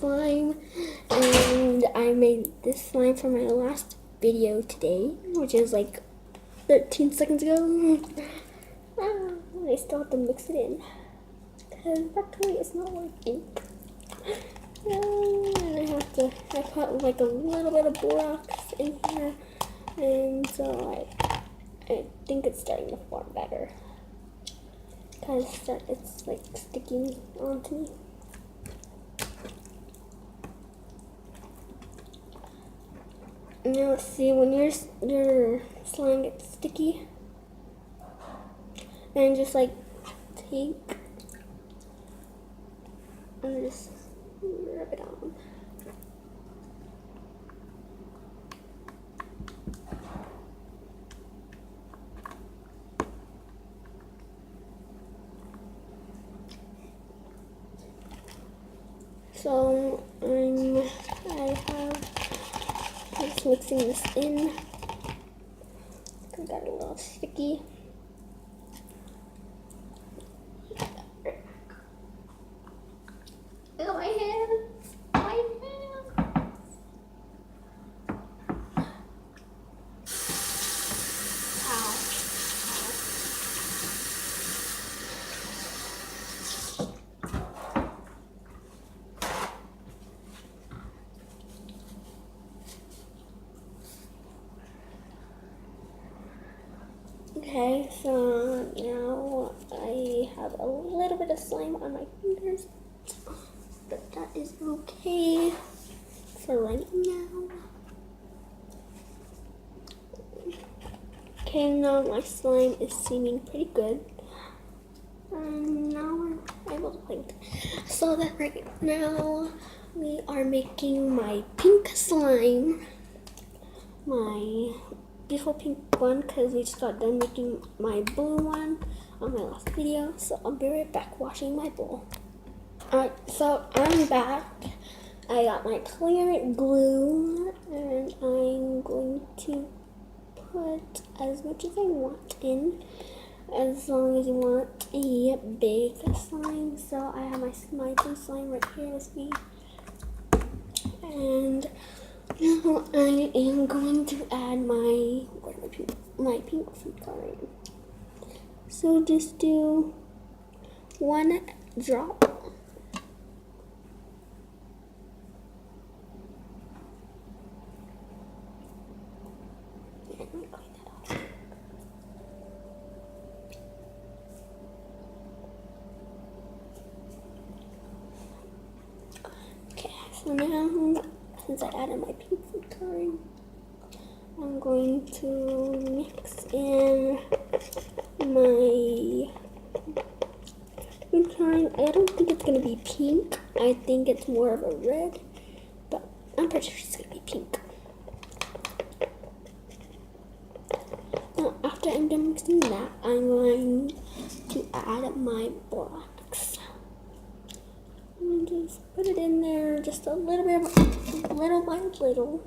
slime, and I made this slime for my last video today, which is like 13 seconds ago. I still have to mix it in because practically it's not working. And I put like a little bit of borax in here, and so I think it's starting to form better because it's like sticking onto me. Now let's see, when your slime gets sticky, then just like take and just rub it on. So I have just mixing this in. I got a little sticky. Oh, my hands! My hands! Ow. Okay, so now I have a little bit of slime on my fingers, but that is okay for right now. Okay, now my slime is seeming pretty good. Now we're able to paint. So that right now we are making my pink slime. My beautiful pink one, because we just got done making my blue one on my last video. So I'll be right back washing my bowl. Alright, so I'm back. I got my clear glue, and I'm going to put as much as I want in, as long as you want a big slime. So I have my blue slime right here with me, and now I am going to add my pink food coloring. So just do 1 drop. Okay, so now since I added my pink food coloring, I'm going to mix in my food coloring. I don't think it's going to be pink. I think it's more of a red, but I'm pretty sure it's going to be pink. Now, after I'm done mixing that, I'm going to add my borax. And just put it in there, just a little bit, little by little.